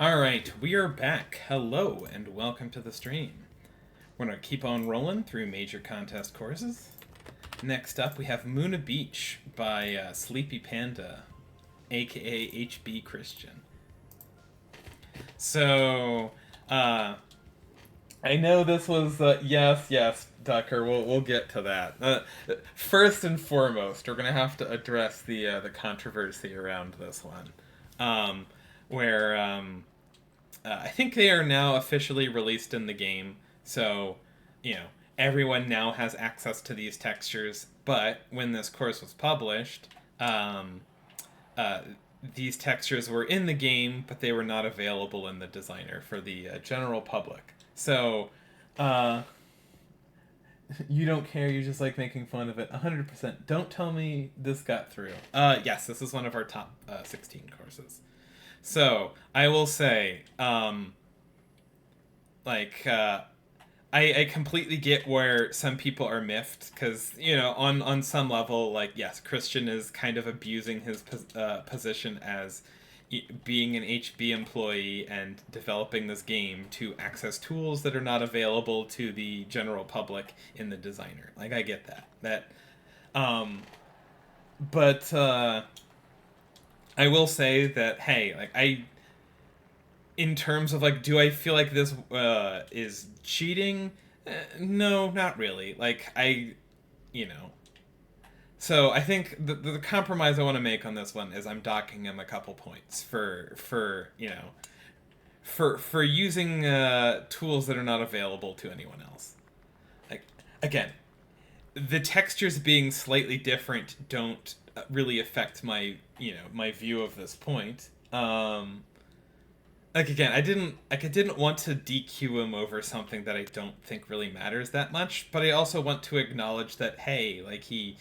Alright, we are back. Hello, and welcome to the stream. We're going to keep on rolling through major contest courses. Next up, we have Moona Beach by SleepyPanda, aka HB Christian. So, I know this was, yes, Tucker, we'll get to that. First and foremost, we're going to have to address the controversy around this one. Where I think they are now officially released in the game, so everyone now has access to these textures. But when this course was published, these textures were in the game, but they were not available in the designer for the general public. So you don't care, you just like making fun of it. 100%. Don't tell me this got through. Yes, this is one of our top 16 courses. So, I will say, I completely get where some people are miffed, because, on some level, yes, Christian is kind of abusing his position as being an HB employee and developing this game to access tools that are not available to the general public in the designer. I get that. But I will say that, hey, in terms of, do I feel like this is cheating? No, not really. So I think the compromise I want to make on this one is I'm docking him a couple points for using tools that are not available to anyone else. Again, the textures being slightly different don't really affect my my view of this point. Again, I didn't want to DQ him over something that I don't think really matters that much, but I also want to acknowledge that, hey, he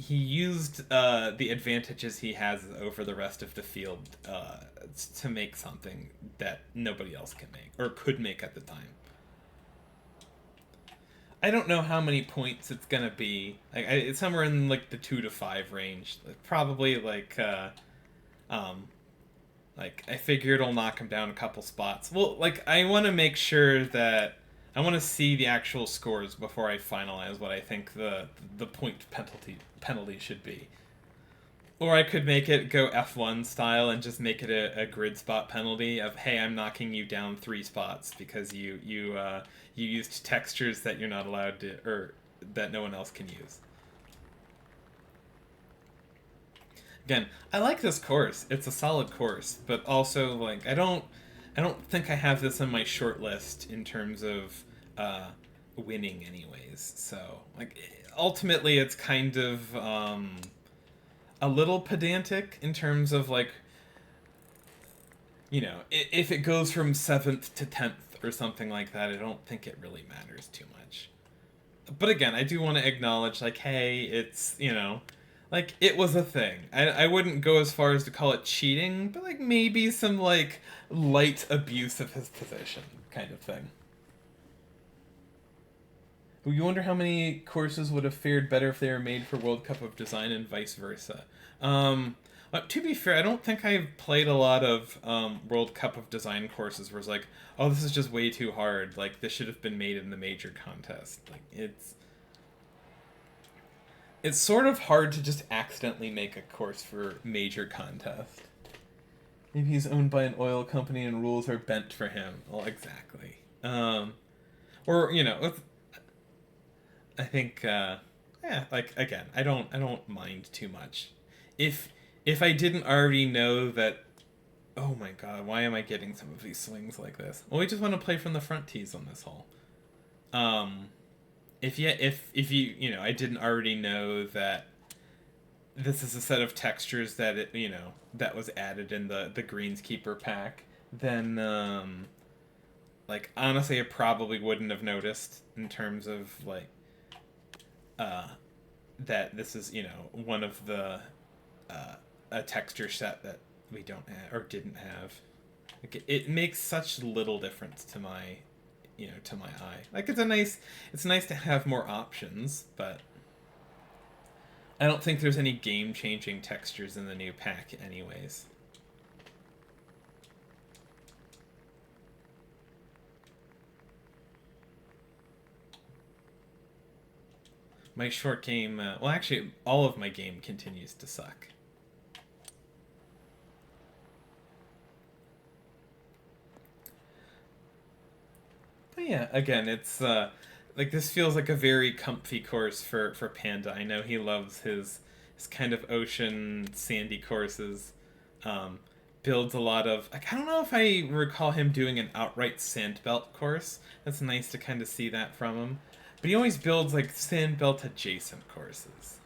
used the advantages he has over the rest of the field to make something that nobody else can make or could make at the time. I don't know how many points it's gonna be. It's somewhere in the 2 to 5 range. Probably I figure it'll knock him down a couple spots. Well, I want to make sure that I want to see the actual scores before I finalize what I think the point penalty should be. Or I could make it go F1 style and just make it a grid spot penalty of, hey, I'm knocking you down 3 spots because you used textures that you're not allowed to, or that no one else can use. Again, I like this course. It's a solid course, but also I don't think I have this on my short list in terms of winning anyways. So ultimately it's kind of a little pedantic in terms of if it goes from 7th to 10th or something like that, I don't think it really matters too much. But again, I do want to acknowledge hey, it's it was a thing. I wouldn't go as far as to call it cheating, but maybe some light abuse of his position kind of thing. You wonder how many courses would have fared better if they were made for World Cup of Design and vice versa. To be fair, I don't think I've played a lot of World Cup of Design courses where it's oh, this is just way too hard. This should have been made in the major contest. It's sort of hard to just accidentally make a course for major contest. Maybe he's owned by an oil company and rules are bent for him. Well, exactly. Or I think again, I don't mind too much. If I didn't already know that, oh my god, why am I getting some of these swings like this? Well, we just want to play from the front tees on this hole. If you I didn't already know that this is a set of textures that that was added in the Greenskeeper pack, then honestly I probably wouldn't have noticed in terms of that this is one of the a texture set that we don't have or didn't have. It makes such little difference to my to my eye. It's nice to have more options, but I don't think there's any game-changing textures in the new pack anyways. My short game, well, actually, all of my game continues to suck. But yeah, again, it's like this feels like a very comfy course for Panda. I know he loves his kind of ocean sandy courses. Um, Builds a lot of like I don't know if I recall him doing an outright sandbelt course. That's nice to kind of see that from him. But he always builds like sandbelt adjacent courses.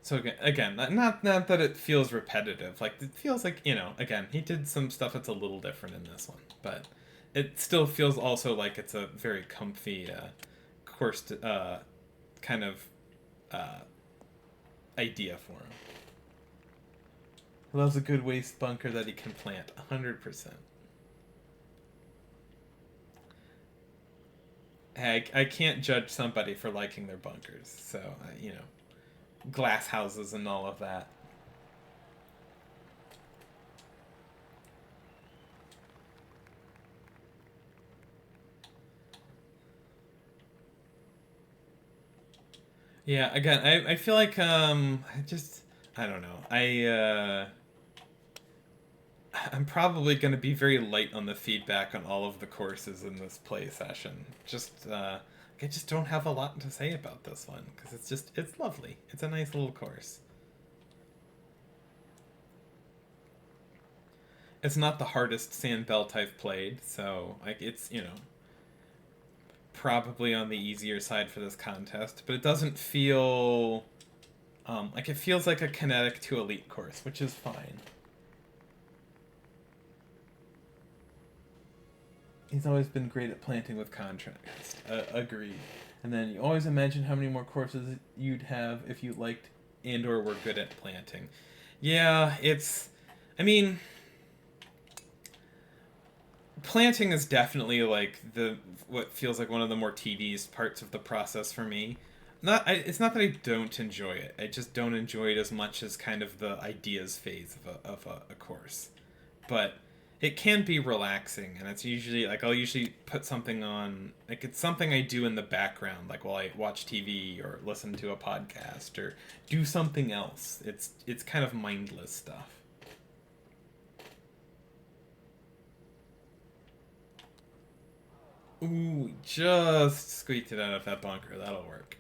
So again, not that it feels repetitive. Like it feels like again, he did some stuff that's a little different in this one, but it still feels also like it's a very comfy course kind of uh, idea for him. He loves a good waste bunker that he can plant 100%. I can't judge somebody for liking their bunkers, so glass houses and all of that. Yeah, again, I feel like I don't know. I'm probably going to be very light on the feedback on all of the courses in this play session. I just don't have a lot to say about this one because it's lovely. It's a nice little course. It's not the hardest sand belt I've played, so like it's probably on the easier side for this contest, but it doesn't feel like it feels like a kinetic to elite course, which is fine. He's always been great at planting with contrast. Agreed. And then you always imagine how many more courses you'd have if you liked and/or were good at planting. Yeah, it's. I mean, planting is definitely like the what feels like one of the more tedious parts of the process for me. It's not that I don't enjoy it. I just don't enjoy it as much as kind of the ideas phase of a course. But it can be relaxing, and it's usually like I'll usually put something on, like it's something I do in the background, like while I watch TV or listen to a podcast or do something else. It's kind of mindless stuff. Ooh, just squeaked it out of that bunker. That'll work.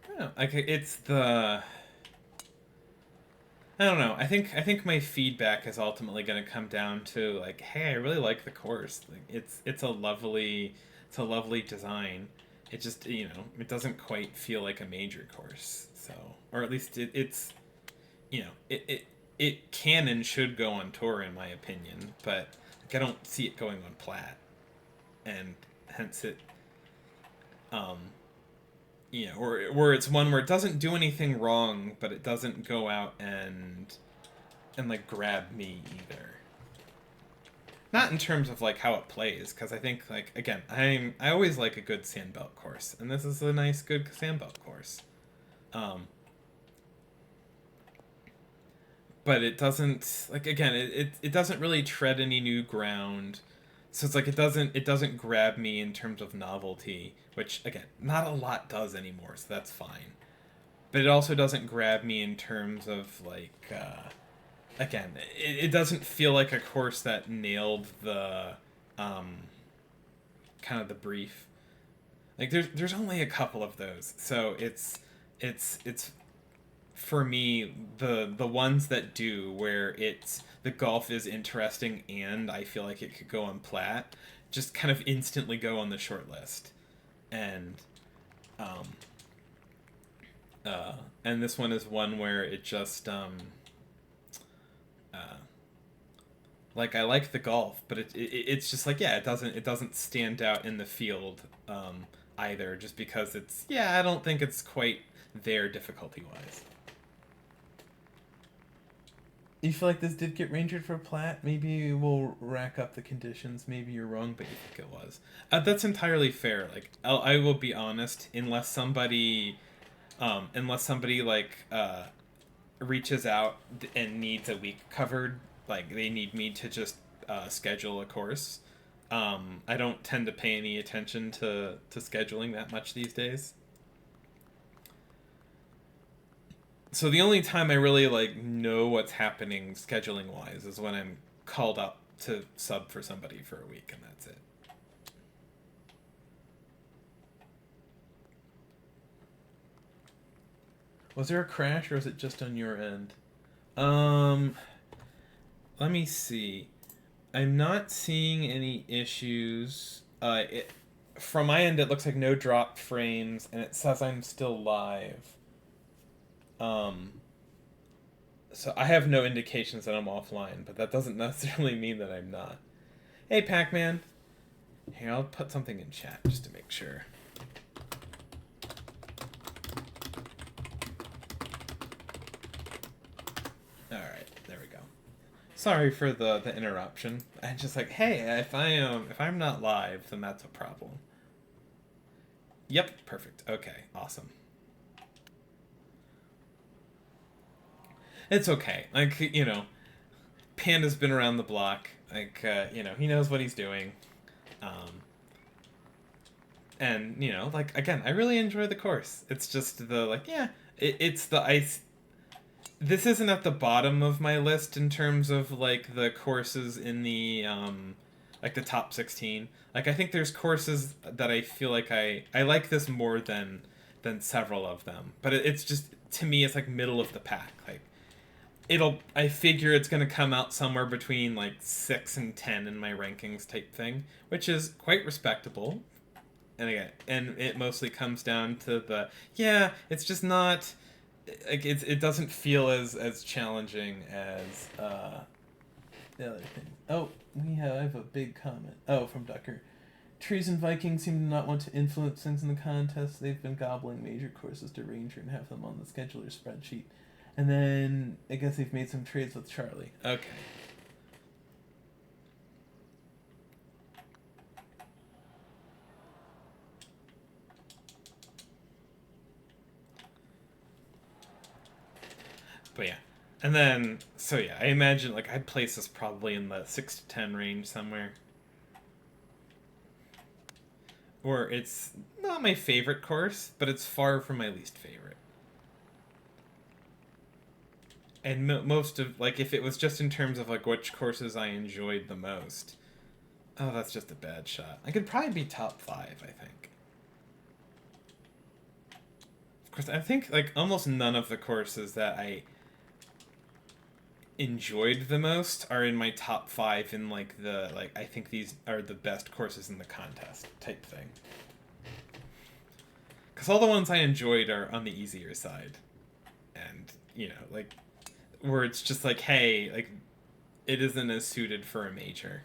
I don't know. Like it's the I don't know. I think my feedback is ultimately going to come down to like, hey, I really like the course. Like it's a lovely design. It just it doesn't quite feel like a major course. So or at least it can and should go on tour in my opinion, but like, I don't see it going on plat, and hence it um or it's one where it doesn't do anything wrong, but it doesn't go out and like grab me either. Not in terms of like how it plays, because I think like again, I always like a good sandbelt course, and this is a nice good sandbelt course. Um, but it doesn't like again it doesn't really tread any new ground, so it's like it doesn't grab me in terms of novelty, which again not a lot does anymore, so that's fine. But it also doesn't grab me in terms of like again, it doesn't feel like a course that nailed the um, kind of the brief. Like there's only a couple of those, so it's for me the ones that do where it's the golf is interesting and I feel like it could go on plat, just kind of instantly go on the short list, and um, and this one is one where it just uh, like I like the golf, but it's just like yeah, it doesn't stand out in the field either, just because it's yeah, I don't think it's quite there difficulty wise. You feel like this did get rangered for plat? Maybe we'll rack up the conditions. Maybe you're wrong, but you think it was. That's entirely fair. Like I will be honest, unless somebody like reaches out and needs a week covered, like they need me to just schedule a course. I don't tend to pay any attention to scheduling that much these days. So the only time I really like know what's happening scheduling wise is when I'm called up to sub for somebody for a week, and that's it. Was there a crash, or is it just on your end? Um, Let me see. I'm not seeing any issues. From my end, it looks like no drop frames, and it says I'm still live. Um, so I have no indications that I'm offline, but that doesn't necessarily mean that I'm not. Hey, Pac-Man. Here, I'll put something in chat just to make sure. All right, there we go. Sorry for the interruption. I just like, hey, if I'm not live, then that's a problem. Yep, perfect. Okay, awesome. It's okay. Like, Panda's been around the block. Like, he knows what he's doing. Um, and, like, again, I really enjoy the course. It's just the, like, yeah, it's the ice. This isn't at the bottom of my list in terms of, like, the courses in the, like, the top 16. Like, I think there's courses that I feel like I like this more than several of them. But it's just, to me, it's, like, middle of the pack. Like, I figure it's going to come out somewhere between like 6 and 10 in my rankings type thing, which is quite respectable. And again, and it mostly comes down to yeah, it's just not like it doesn't feel as challenging as the other thing. Oh, I have a big comment. Oh, from Ducker. Trees and Vikings seem to not want to influence things in the contest. They've been gobbling major courses to Ranger and have them on the scheduler spreadsheet. And then I guess they've made some trades with Charlie. Okay. But yeah. And then, so yeah, I imagine like I'd place this probably in the 6 to 10 range somewhere. Or it's not my favorite course, but it's far from my least favorite. And most of, like, if it was just in terms of, like, which courses I enjoyed the most. Oh, that's just a bad shot. I could probably be top 5, I think. Of course, I think, like, almost none of the courses that I enjoyed the most are in my top 5 in, like, I think these are the best courses in the contest type thing. Because all the ones I enjoyed are on the easier side. And, like, where it's just like, hey, like, it isn't as suited for a major.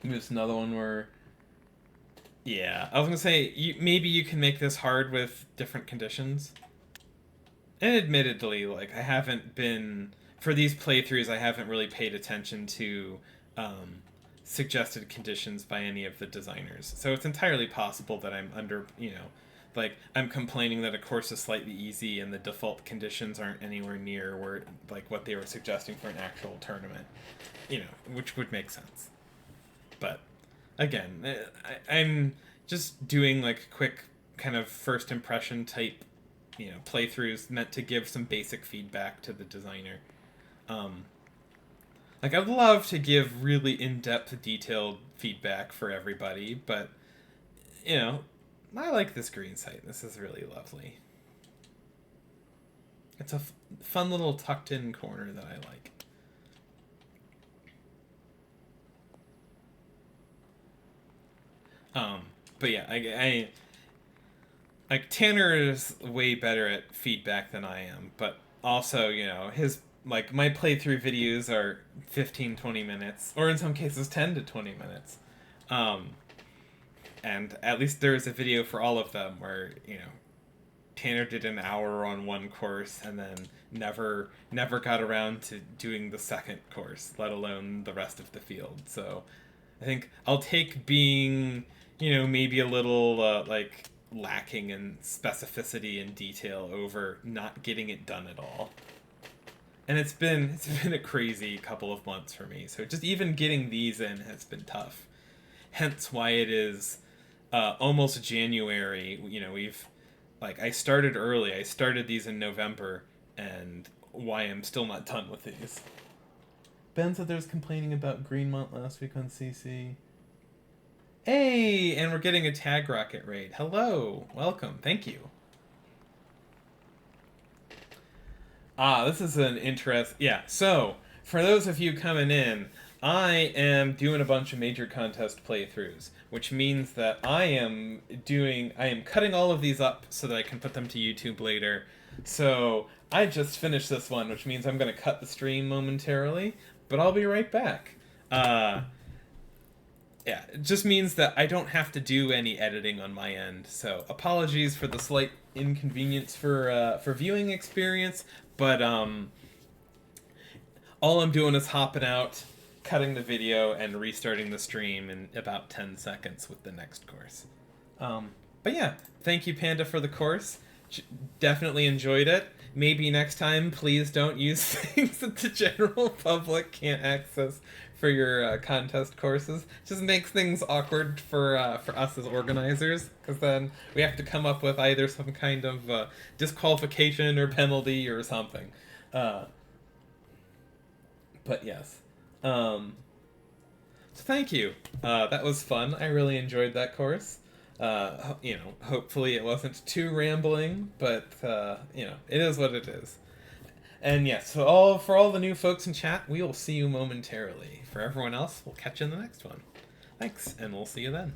There's another one where, yeah, I was gonna say maybe you can make this hard with different conditions. And admittedly, like, I haven't been for these playthroughs, I haven't really paid attention to suggested conditions by any of the designers. So it's entirely possible that I'm under, like, I'm complaining that a course is slightly easy and the default conditions aren't anywhere near where, like, what they were suggesting for an actual tournament, which would make sense. But again, I'm just doing like quick kind of first impression type, playthroughs meant to give some basic feedback to the designer. Like, I'd love to give really in-depth, detailed feedback for everybody, but I like this green site. This is really lovely. It's a fun little tucked-in corner that I like. But yeah, I like, Tanner is way better at feedback than I am, but also, his, like, my playthrough videos are 15-20 minutes, or in some cases 10 to 20 minutes. And at least there is a video for all of them where, Tanner did an hour on one course and then never got around to doing the second course, let alone the rest of the field. So I think I'll take being, maybe a little like lacking in specificity and detail over not getting it done at all. And it's been a crazy couple of months for me. So just even getting these in has been tough. Hence why it is almost January. I started early. I started these in November, and why I'm still not done with these. Ben said there's complaining about Greenmont last week on CC. Hey, and we're getting a tag rocket raid. Hello, welcome, thank you. This is an interest. Yeah, so for those of you coming in, I am doing a bunch of major contest playthroughs, which means that I am cutting all of these up so that I can put them to YouTube later. So I just finished this one, which means I'm going to cut the stream momentarily, but I'll be right back. Yeah, it just means that I don't have to do any editing on my end. So apologies for the slight inconvenience for viewing experience, but all I'm doing is hopping out, cutting the video, and restarting the stream in about 10 seconds with the next course. But yeah, thank you, Panda, for the course. Definitely enjoyed it. Maybe next time, please don't use things that the general public can't access for your contest courses. Just makes things awkward for us as organizers, because then we have to come up with either some kind of disqualification or penalty or something. But yes. So thank you. That was fun. I really enjoyed that course. Hopefully it wasn't too rambling, but it is what it is. And yes, so for all the new folks in chat, we will see you momentarily. For everyone else, we'll catch you in the next one. Thanks, and we'll see you then.